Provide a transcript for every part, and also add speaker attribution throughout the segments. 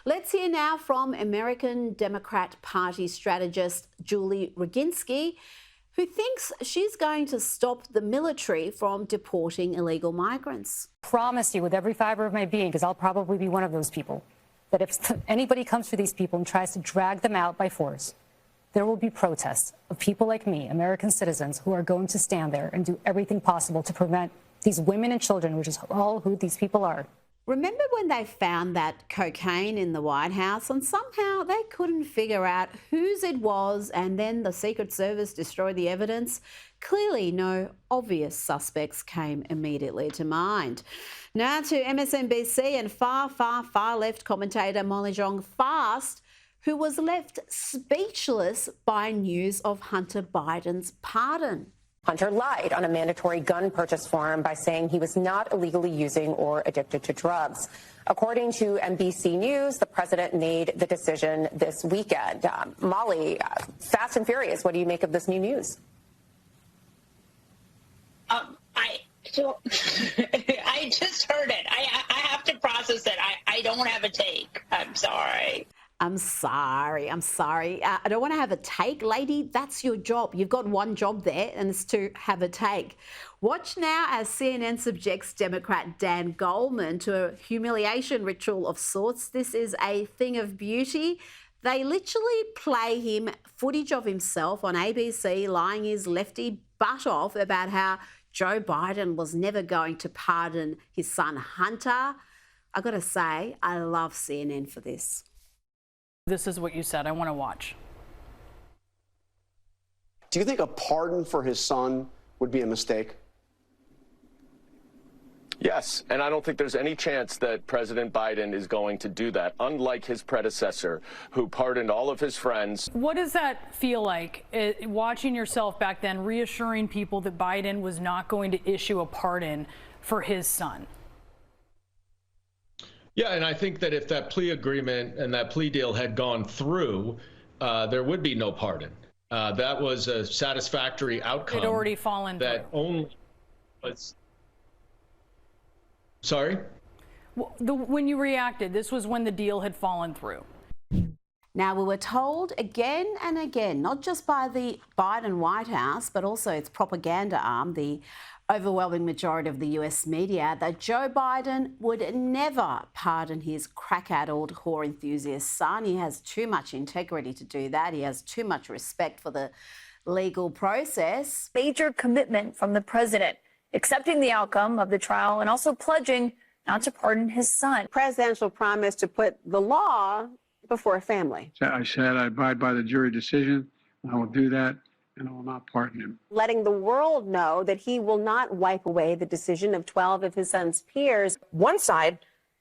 Speaker 1: Let's hear now from American Democrat Party strategist Julie Roginski, who thinks she's going to stop the military from deporting illegal migrants.
Speaker 2: Promise you with every fiber of my being, because I'll probably be one of those people, that if anybody comes for these people and tries to drag them out by force, there will be protests of people like me, American citizens, who are going to stand there and do everything possible to prevent these women and children, which is all who these people are.
Speaker 1: Remember when they found that cocaine in the White House and somehow they couldn't figure out whose it was, and then the Secret Service destroyed the evidence? Clearly no obvious suspects came immediately to mind. Now to MSNBC and far left commentator Molly Jong Fast, who was left speechless by news of Hunter Biden's pardon.
Speaker 3: Hunter lied on a mandatory gun purchase form by saying he was not illegally using or addicted to drugs. According to NBC News, the president made the decision this weekend. Molly, fast and furious, what do you make of this new news?
Speaker 4: I just heard it. I have to process it. I don't have a take. I'm sorry.
Speaker 1: I'm sorry. I don't want to have a take, lady. That's your job. You've got one job there, and it's to have a take. Watch now as CNN subjects Democrat Dan Goldman to a humiliation ritual of sorts. This is a thing of beauty. They literally play him footage of himself on ABC lying his lefty butt off about how Joe Biden was never going to pardon his son Hunter. I got to say, I love CNN for this.
Speaker 5: This is what you said. I want to watch.
Speaker 6: Do you think a pardon for his son would be a mistake?
Speaker 7: Yes, and I don't think there's any chance that President Biden is going to do that, unlike his predecessor, who pardoned all of his friends.
Speaker 5: What does that feel like, watching yourself back then, reassuring people that Biden was not going to issue a pardon for his son?
Speaker 8: Yeah, and I think that if that plea agreement and that plea deal had gone through, there would be no pardon. That was a satisfactory outcome.
Speaker 5: It already fallen through.
Speaker 8: That only was. Sorry?
Speaker 5: When you reacted, this was when the deal had fallen through.
Speaker 1: Now, we were told again and again, not just by the Biden White House, but also its propaganda arm, the overwhelming majority of the US media, that Joe Biden would never pardon his crack-addled whore enthusiast son. He has too much integrity to do that. He has too much respect for the legal process.
Speaker 9: Major commitment from the president, accepting the outcome of the trial and also pledging not to pardon his son.
Speaker 10: Presidential promise to put the law before a family.
Speaker 11: I said I abide by the jury decision. I will do that, and I will not pardon him.
Speaker 10: Letting the world know that he will not wipe away the decision of 12 of his son's peers.
Speaker 12: One side,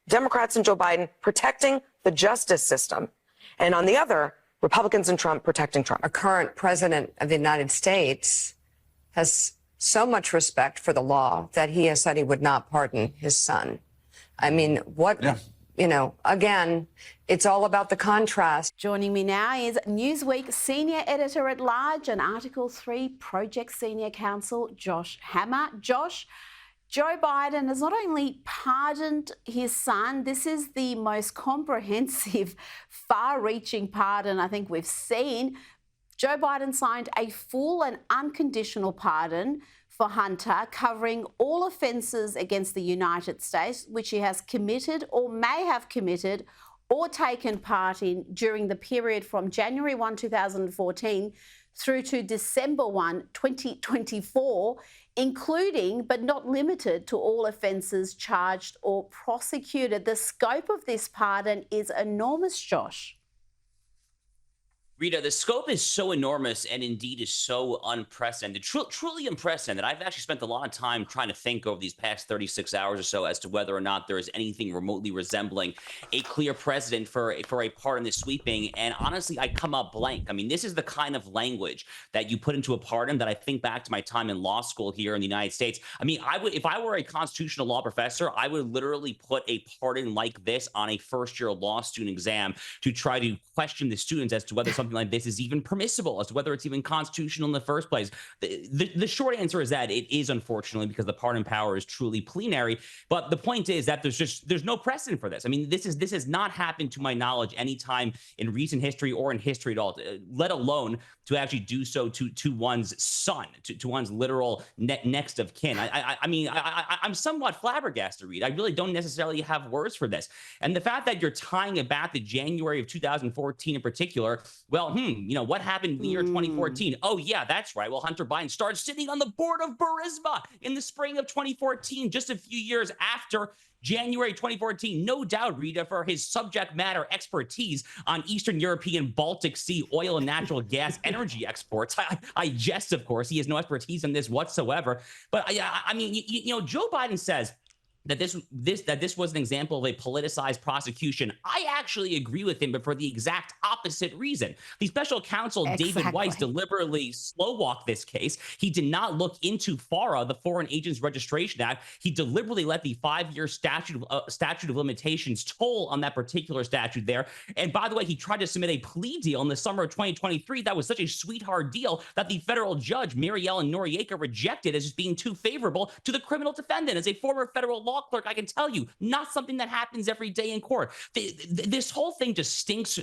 Speaker 12: Democrats and Joe Biden protecting the justice system, and on the other, Republicans and Trump protecting Trump.
Speaker 13: Our current president of the United States has so much respect for the law that he has said he would not pardon his son. I mean, what... Yeah. You know, again, it's all about the contrast.
Speaker 1: Joining me now is Newsweek Senior Editor-at-Large and Article 3 Project Senior Counsel Josh Hammer. Josh, Joe Biden has not only pardoned his son, this is the most comprehensive, far-reaching pardon I think we've seen. Joe Biden signed a full and unconditional pardon for Hunter, covering all offences against the United States, which he has committed or may have committed or taken part in during the period from January 1, 2014 through to December 1, 2024, including but not limited to all offences charged or prosecuted. The scope of this pardon is enormous, Josh.
Speaker 14: Rita, the scope is so enormous and indeed is so unprecedented, truly unprecedented. I've actually spent a lot of time trying to think over these past 36 hours or so as to whether or not there is anything remotely resembling a clear precedent for a pardon this sweeping. And honestly, I come up blank. I mean, this is the kind of language that you put into a pardon that I think back to my time in law school here in the United States. I mean, if I were a constitutional law professor, I would literally put a pardon like this on a first-year law student exam to try to question the students as to whether something something like this is even permissible, as to whether it's even constitutional in the first place. The short answer is that it is, unfortunately, because the pardon power is truly plenary. But the point is that there's no precedent for this. I mean, this has not happened, to my knowledge, any time in recent history or in history at all, let alone to actually do so to one's son, to one's literal next of kin. I mean, I'm somewhat flabbergasted, Reed. I really don't necessarily have words for this. And the fact that you're tying it back to January of 2014 in particular, well, you know, what happened in the year 2014? Oh, yeah, that's right. Well, Hunter Biden started sitting on the board of Burisma in the spring of 2014, just a few years after January 2014, no doubt, Rita, for his subject matter expertise on Eastern European Baltic Sea oil and natural gas energy exports. I jest, of course. He has no expertise in this whatsoever. But I mean, you know, Joe Biden says that this was an example of a politicized prosecution. I actually agree with him, but for the exact opposite reason. The special counsel, David Weiss, deliberately slow-walked this case. He did not look into FARA, the Foreign Agents Registration Act. He deliberately let the 5-year statute of limitations toll on that particular statute there. And by the way, he tried to submit a plea deal in the summer of 2023 that was such a sweetheart deal that the federal judge, Mary Ellen Noriega, rejected as just being too favorable to the criminal defendant. As a former federal law clerk, I can tell you, not something that happens every day in court. This whole thing just stinks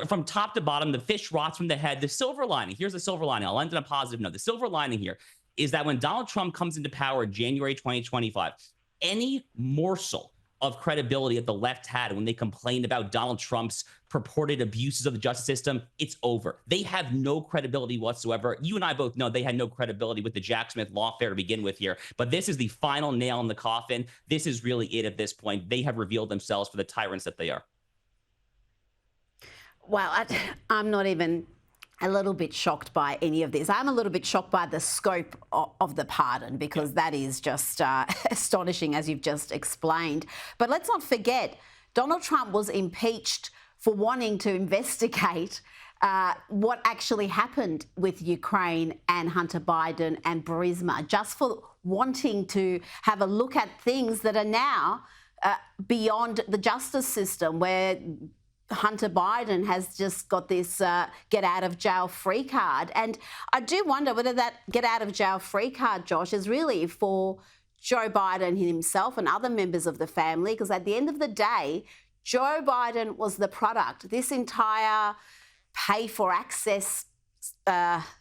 Speaker 14: from top to bottom. The fish rots from the head. The silver lining, here's the silver lining. I'll end on a positive note. The silver lining here is that when Donald Trump comes into power in January 2025, any morsel of credibility that the left had when they complained about Donald Trump's purported abuses of the justice system, it's over. They have no credibility whatsoever. You and I both know they had no credibility with the Jack Smith lawfare to begin with here, but this is the final nail in the coffin. This is really it at this point. They have revealed themselves for the tyrants that they are.
Speaker 1: Well, I'm not even a little bit shocked by any of this. I'm a little bit shocked by the scope of the pardon, because that is just astonishing, as you've just explained. But let's not forget, Donald Trump was impeached for wanting to investigate what actually happened with Ukraine and Hunter Biden and Burisma, just for wanting to have a look at things that are now beyond the justice system, where Hunter Biden has just got this get out of jail free card. And I do wonder whether that get out of jail free card, Josh, is really for Joe Biden himself and other members of the family, because at the end of the day, Joe Biden was the product. This entire pay for access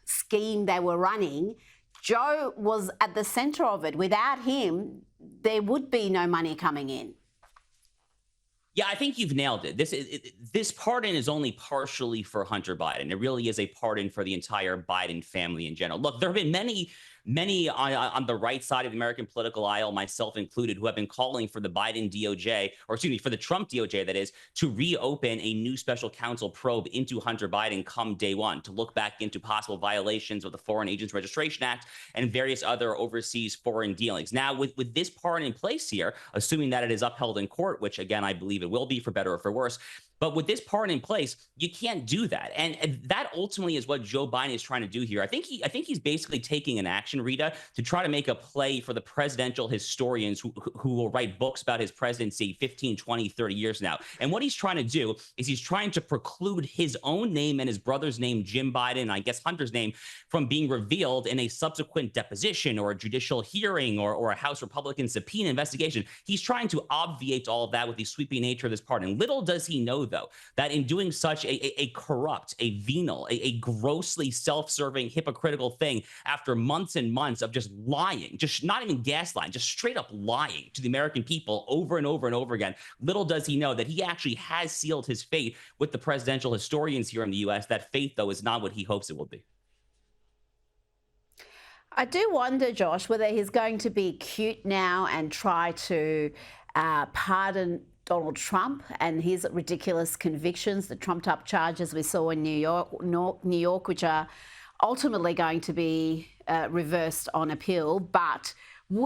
Speaker 1: scheme they were running, Joe was at the centre of it. Without him, there would be no money coming in.
Speaker 14: Yeah, I think you've nailed it. This pardon is only partially for Hunter Biden. It really is a pardon for the entire Biden family in general. Look, there have been many on the right side of the American political aisle, myself included, who have been calling for the Biden DOJ, or excuse me, for the Trump DOJ, that is, to reopen a new special counsel probe into Hunter Biden come day one, to look back into possible violations of the Foreign Agents Registration Act and various other overseas foreign dealings. Now, with this pardon in place here, assuming that it is upheld in court, which again, I believe it will be, for better or for worse, but with this pardon in place, you can't do that. And that ultimately is what Joe Biden is trying to do here. I think he's basically taking an action, Rita, to try to make a play for the presidential historians who will write books about his presidency 15, 20, 30 years now. And what he's trying to do is he's trying to preclude his own name and his brother's name, Jim Biden, and I guess Hunter's name, from being revealed in a subsequent deposition or a judicial hearing or a House Republican subpoena investigation. He's trying to obviate all of that with the sweeping nature of this pardon. Little does he know, though, that in doing such a corrupt, a venal, a grossly self-serving, hypocritical thing, after months and months of just lying, just not even gaslighting, just straight up lying to the American people over and over and over again, little does he know that he actually has sealed his fate with the presidential historians here in the U.S. That fate, though, is not what he hopes it will be.
Speaker 1: I do wonder, Josh, whether he's going to be cute now and try to pardon Donald Trump and his ridiculous convictions, the trumped-up charges we saw in New York, which are ultimately going to be reversed on appeal. But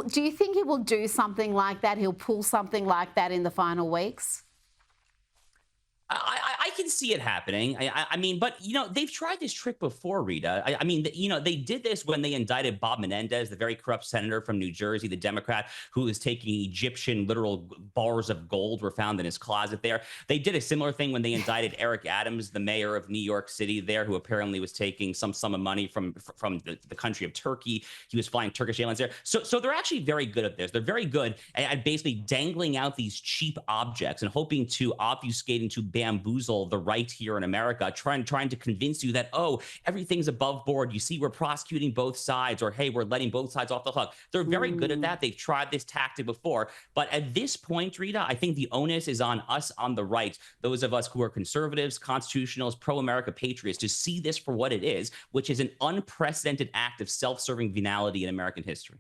Speaker 1: do you think he will do something like that? He'll pull something like that in the final weeks?
Speaker 14: I can see it happening. I mean, but, you know, they've tried this trick before, Rita. I mean, you know, they did this when they indicted Bob Menendez, the very corrupt senator from New Jersey, the Democrat who is taking Egyptian literal bars of gold were found in his closet there. They did a similar thing when they indicted Eric Adams, the mayor of New York City there, who apparently was taking some sum of money from the country of Turkey. He was flying Turkish Airlines there. So they're actually very good at this. They're very good at basically dangling out these cheap objects and hoping to obfuscate and to bamboozle the right here in America, trying to convince you that, oh, everything's above board. You see, we're prosecuting both sides, or hey, we're letting both sides off the hook. They're very good at that. They've tried this tactic before. But at this point, Rita, I think the onus is on us on the right, those of us who are conservatives, constitutionalists, pro-America patriots, to see this for what it is, which is an unprecedented act of self-serving venality in American history.